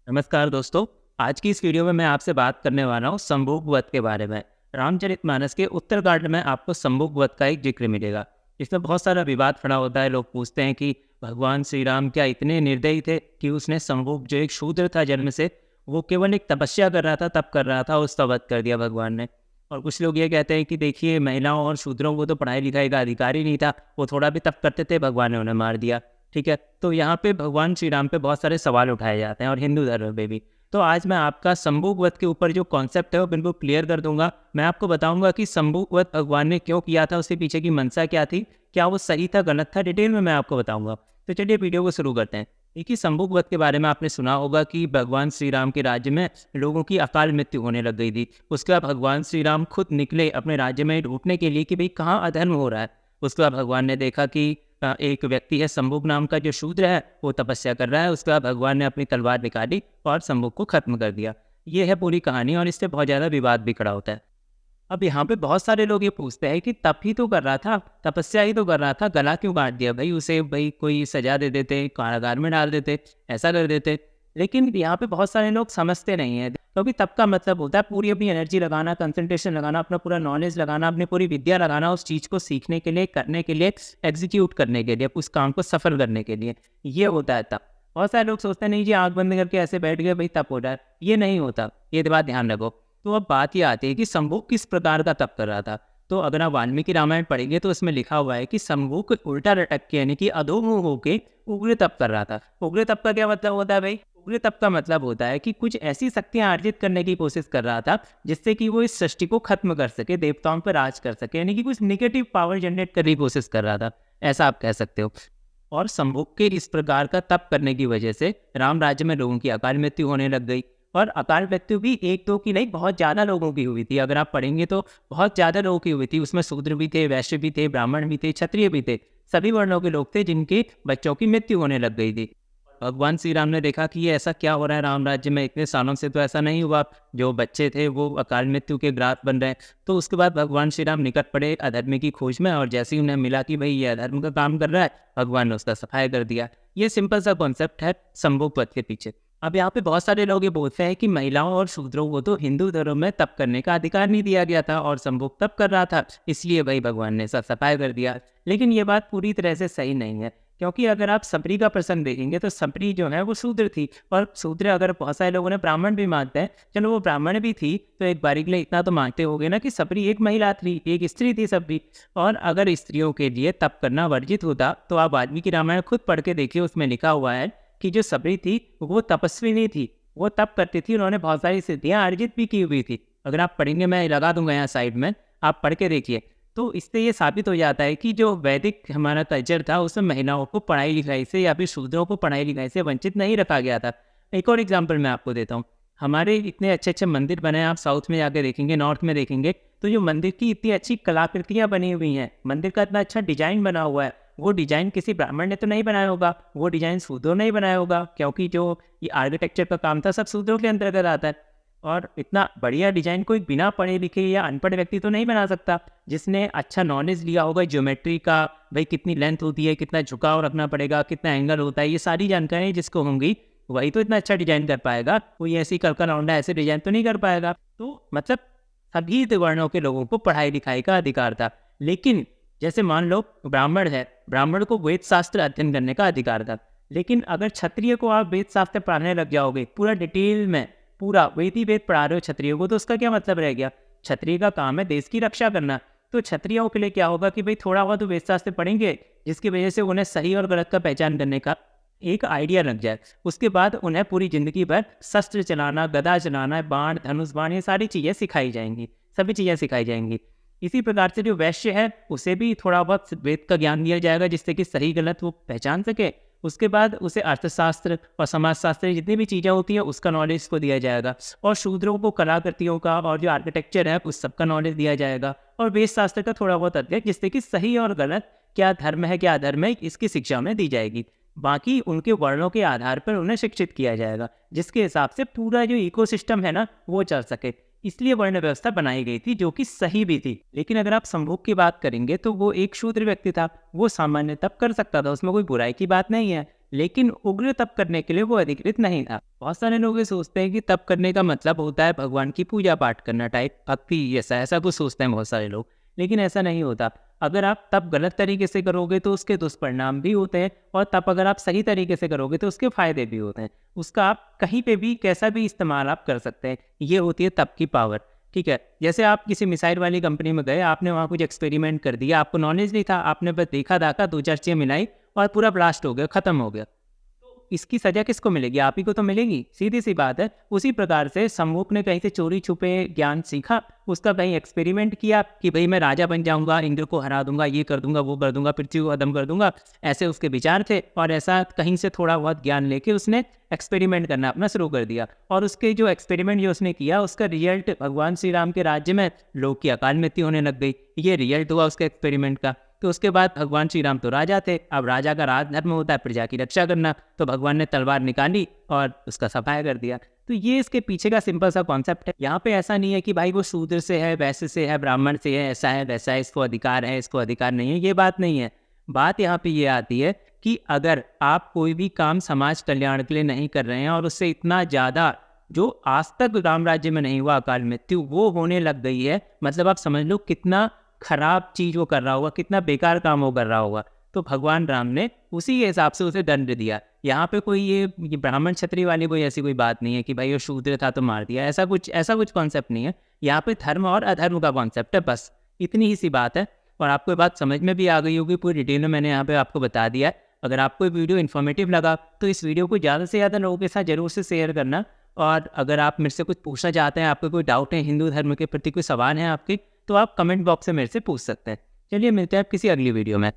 नमस्कार दोस्तों। आज की इस वीडियो में मैं आपसे बात करने वाला हूँ संभोग वध के बारे में। रामचरितमानस के उत्तरकांड में आपको संभोग वध का एक जिक्र मिलेगा। इसमें बहुत सारा विवाद खड़ा होता है। लोग पूछते हैं कि भगवान श्री राम क्या इतने निर्दयी थे कि उसने संभोग, जो एक शूद्र था जन्म से, वो केवल एक तपस्या कर रहा था, तप कर रहा था, उसका वध कर दिया भगवान ने। और कुछ लोग ये कहते हैं कि देखिए, महिलाओं और शूद्रों को तो पढ़ाई लिखाई का अधिकार ही नहीं था, वो थोड़ा भी तप करते थे, भगवान ने उन्हें मार दिया। ठीक है, तो यहाँ पे भगवान श्री राम पे बहुत सारे सवाल उठाए जाते हैं और हिंदू धर्म पे भी। तो आज मैं आपका संभोग वध के ऊपर जो कॉन्सेप्ट है वो बिल्कुल क्लियर कर दूंगा। मैं आपको बताऊंगा कि संभोग वध भगवान ने क्यों किया था, उसके पीछे की मंशा क्या थी, क्या वो सही था गलत था, डिटेल में मैं आपको बताऊंगा। तो चलिए वीडियो को शुरू करते हैं। देखिए, संभोग वध के बारे में आपने सुना होगा कि भगवान श्री राम के राज्य में लोगों की अकाल मृत्यु होने लग गई थी। उसके बाद भगवान श्री राम खुद निकले अपने राज्य में ढूंढने के लिए कि भाई कहाँ अधर्म हो रहा है। उसके बाद भगवान ने देखा कि एक व्यक्ति है संभोग नाम का, जो शूद्र है, वो तपस्या कर रहा है। उसके बाद भगवान ने अपनी तलवार निकाली और संभोग को खत्म कर दिया। ये है पूरी कहानी और इससे बहुत ज़्यादा विवाद भी खड़ा होता है। अब यहाँ पे बहुत सारे लोग ये पूछते हैं कि तप ही तो कर रहा था, तपस्या ही तो कर रहा था, गला क्यों काट दिया भाई उसे? भाई कोई सजा दे देते, कारागार में डाल देते, ऐसा कर देते। लेकिन यहाँ पे बहुत सारे लोग समझते नहीं हैं, क्योंकि तप का मतलब होता है पूरी अपनी एनर्जी लगाना, कंसंट्रेशन लगाना, अपना पूरा नॉलेज लगाना, अपनी पूरी विद्या लगाना उस चीज़ को सीखने के लिए, करने के लिए, एग्जीक्यूट करने के लिए, उस काम को सफल करने के लिए। ये होता है तप। बहुत सारे लोग सोचते हैं नहीं जी, आंख बंद करके ऐसे बैठ गए भाई तप हो रहा है। ये नहीं होता, ये बात ध्यान रखो। तो अब बात ये आती है कि शंभू किस प्रकार का तप कर रहा था। तो अगर आप वाल्मीकि रामायण पढ़ेंगे तो इसमें लिखा हुआ है कि शंभू को उल्टा लटक के, यानी कि अधोमुख होके उग्र तप कर रहा था। उग्र तप का क्या मतलब होता है भाई? उग्र तप का मतलब होता है कि कुछ ऐसी शक्तियां अर्जित करने की कोशिश कर रहा था जिससे कि वो इस सृष्टि को खत्म कर सके, देवताओं पर राज कर सके, यानी कि कुछ निगेटिव पावर जनरेट करने की कोशिश कर रहा था, ऐसा आप कह सकते हो। और शंभुक के इस प्रकार का तप करने की वजह से राम राज्य में लोगों की अकाल मृत्यु होने लग गई। और अकाल मृत्यु भी एक दो की नहीं, बहुत ज़्यादा लोगों की हुई थी। अगर आप पढ़ेंगे तो बहुत ज़्यादा लोगों की हुई थी। उसमें शूद्र भी थे, वैश्य भी थे, ब्राह्मण भी थे, क्षत्रिय भी थे। सभी वर्णों के लोग थे जिनके बच्चों की मृत्यु होने लग गई थी। भगवान श्री राम ने देखा कि ये ऐसा क्या हो रहा है, राम राज्य में इतने सालों से तो ऐसा नहीं हुआ, जो बच्चे थे वो अकाल मृत्यु के ग्रास बन रहे हैं। तो उसके बाद भगवान श्री राम निकट पड़े अधर्म की खोज में, और जैसे ही उन्हें मिला कि भाई ये अधर्म का काम कर रहा है, भगवान ने उसका सफाया कर दिया। ये सिंपल सा कॉन्सेप्ट है संभोग पद के पीछे। अब यहाँ पे बहुत सारे लोग ये बोलते हैं कि महिलाओं और शूद्रों को तो हिंदू धर्म में तप करने का अधिकार नहीं दिया गया था और संभोग तप कर रहा था, इसलिए भाई भगवान ने सब सफाया कर दिया। लेकिन ये बात पूरी तरह से सही नहीं है, क्योंकि अगर आप सबरी का प्रसंग देखेंगे तो सबरी जो है वो शूद्र थी। और शूद्र, अगर बहुत सारे लोगों ने ब्राह्मण भी मानते हैं, चलो वो ब्राह्मण भी थी तो एक बारी के लिए इतना तो मानते होगे ना कि सबरी एक महिला थी, एक स्त्री थी सबरी। और अगर स्त्रियों के लिए तप करना वर्जित होता तो आप वाल्मीकि रामायण खुद पढ़ के देखिए, उसमें लिखा हुआ है कि जो सबरी थी वो तपस्विनी थी, वो तप करती थी, उन्होंने बहुत सारी सिद्धियां अर्जित भी की हुई थी। अगर आप पढ़ेंगे, मैं लगा दूंगा यहाँ साइड में, आप पढ़ के देखिए। तो इससे ये साबित हो जाता है कि जो वैदिक हमारा कल्चर था उसमें महिलाओं को पढ़ाई लिखाई से या फिर शूद्रों को पढ़ाई लिखाई से वंचित नहीं रखा गया था। एक और एग्जाम्पल मैं आपको देता हूँ। हमारे इतने अच्छे अच्छे मंदिर बने हैं, आप साउथ में जाके देखेंगे, नॉर्थ में देखेंगे, तो जो मंदिर की इतनी अच्छी कलाकृतियाँ बनी हुई हैं, मंदिर का इतना अच्छा डिजाइन बना हुआ है, वो डिजाइन किसी ब्राह्मण ने तो नहीं बनाया होगा, वो डिजाइन शूद्रों ने ही बनाया होगा, क्योंकि जो ये आर्किटेक्चर का काम था सब शूद्रों के अंतर्गत आता है। और इतना बढ़िया डिजाइन कोई बिना पढ़े लिखे या अनपढ़ व्यक्ति तो नहीं बना सकता। जिसने अच्छा नॉलेज लिया होगा ज्योमेट्री का, भाई कितनी लेंथ होती है, कितना झुकाव रखना पड़ेगा, कितना एंगल होता है, ये सारी जानकारी जिसको होंगी वही तो इतना अच्छा डिजाइन कर पाएगा। कोई ऐसी कल्पना लौंडा ऐसे डिजाइन तो नहीं कर पाएगा। तो मतलब सभी वर्णों के लोगों को पढ़ाई लिखाई का अधिकार था। लेकिन जैसे मान लो ब्राह्मण है, ब्राह्मण को वेद शास्त्र अध्ययन करने का अधिकार था। लेकिन अगर क्षत्रिय को आप वेद शास्त्र पढ़ाने लग जाओगे पूरा डिटेल में, पूरा वेद ही वेद पढ़ा रहे हो क्षत्रियों को, तो उसका क्या मतलब रह गया? क्षत्रिय का काम है देश की रक्षा करना। तो क्षत्रियों के लिए क्या होगा कि भाई थोड़ा बहुत तो वेद शास्त्र पढ़ेंगे, जिसकी वजह से उन्हें सही और गलत का पहचान करने का एक आइडिया लग जाए। उसके बाद उन्हें पूरी जिंदगी भर शस्त्र चलाना, गदा चलाना, बाण, धनुष बाण, ये सारी चीज़ें सिखाई जाएंगी, सभी चीज़ें सिखाई जाएंगी। इसी प्रकार से जो वैश्य है उसे भी थोड़ा बहुत वेद का ज्ञान दिया जाएगा, जिससे कि सही गलत वो पहचान सके। उसके बाद उसे अर्थशास्त्र और समाजशास्त्र जितनी भी चीज़ें होती हैं उसका नॉलेज को दिया जाएगा। और शूद्रों को कलाकृतियों का और जो आर्किटेक्चर है उस सब का नॉलेज दिया जाएगा। और वेद शास्त्र का थोड़ा बहुत अध्ययन, जिससे कि सही और गलत, क्या धर्म है क्या अधर्म है, इसकी शिक्षा उन्हें दी जाएगी। बाकी उनके वर्णों के आधार पर उन्हें शिक्षित किया जाएगा, जिसके हिसाब से पूरा जो इकोसिस्टम है ना वो चल सके। इसलिए वर्ण व्यवस्था बनाई गई थी, जो कि सही भी थी। लेकिन अगर आप संभोग की बात करेंगे तो वो एक शूद्र व्यक्ति था, वो सामान्य तप कर सकता था, उसमें कोई बुराई की बात नहीं है। लेकिन उग्र तप करने के लिए वो अधिकृत नहीं था। बहुत सारे लोग ये सोचते हैं कि तप करने का मतलब होता है भगवान की पूजा पाठ करना, टाइप भक्ति, ऐसा ऐसा कुछ सोचते हैं बहुत सारे लोग, लेकिन ऐसा नहीं होता। अगर आप तप गलत तरीके से करोगे तो उसके दुष्परिणाम भी होते हैं, और तप अगर आप सही तरीके से करोगे तो उसके फायदे भी होते हैं। उसका आप कहीं पे भी कैसा भी इस्तेमाल आप कर सकते हैं। ये होती है तप की पावर। ठीक है, जैसे आप किसी मिसाइल वाली कंपनी में गए, आपने वहाँ कुछ एक्सपेरिमेंट कर दिया, आपको नॉलेज नहीं था, आपने बस देखा दाखा, दो चार चीज़ें मिलाई और पूरा ब्लास्ट हो गया, खत्म हो गया। तो इसकी सजा किसको मिलेगी? आप ही को तो मिलेगी, सीधी सी बात है। उसी प्रकार से शंभूक ने कहीं से चोरी छुपे ज्ञान सीखा, उसका कहीं एक्सपेरिमेंट किया कि भाई मैं राजा बन जाऊंगा, इंद्र को हरा दूंगा, ये कर दूंगा, वो कर दूंगा, पृथ्वी को खत्म कर दूंगा, ऐसे उसके विचार थे। और ऐसा कहीं से थोड़ा बहुत ज्ञान लेके उसने एक्सपेरिमेंट करना अपना शुरू कर दिया, और उसके जो एक्सपेरिमेंट जो उसने किया उसका रिजल्ट भगवान श्री राम के राज्य में लोग की अकाल मृत्यु होने लग गई। ये रिजल्ट हुआ उसके एक्सपेरिमेंट का। तो उसके बाद भगवान श्री राम तो राजा थे, अब राजा का राज धर्म होता है प्रजा की रक्षा करना, तो भगवान ने तलवार निकाली और उसका सफाया कर दिया। तो ये इसके पीछे का सिंपल सा कॉन्सेप्ट है। यहाँ पे ऐसा नहीं है कि भाई वो शूद्र से है, वैसे से है, ब्राह्मण से है, ऐसा है वैसा है, इसको अधिकार है, इसको अधिकार नहीं है, ये बात नहीं है। बात यहाँ पे ये आती है कि अगर आप कोई भी काम समाज कल्याण के लिए नहीं कर रहे हैं और उससे इतना ज़्यादा जो आज तक राम राज्य में नहीं हुआ अकाल मृत्यु वो होने लग गई है, मतलब आप समझ लो कितना खराब चीज़ वो कर रहा होगा, कितना बेकार काम वो कर रहा होगा। तो भगवान राम ने उसी के हिसाब से उसे दंड दिया। यहाँ पे कोई ये ब्राह्मण क्षत्रिय वाली कोई ऐसी कोई बात नहीं है कि भाई वो शूद्र था तो मार दिया, ऐसा कुछ कॉन्सेप्ट नहीं है। यहाँ पे धर्म और अधर्म का कॉन्सेप्ट है, बस इतनी ही सी बात है। और आपको ये बात समझ में भी आ गई होगी, पूरी डिटेल में मैंने यहाँ पे आपको बता दिया है। अगर आपको ये वीडियो इन्फॉर्मेटिव लगा तो इस वीडियो को ज़्यादा से ज़्यादा लोगों के साथ ज़रूर से शेयर करना। और अगर आप मेरे से कुछ पूछना चाहते हैं, आपको कोई डाउट है हिंदू धर्म के प्रति, कोई सवाल है आपके, तो आप कमेंट बॉक्स से मेरे से पूछ सकते हैं। चलिए मिलते हैं आप किसी अगली वीडियो में।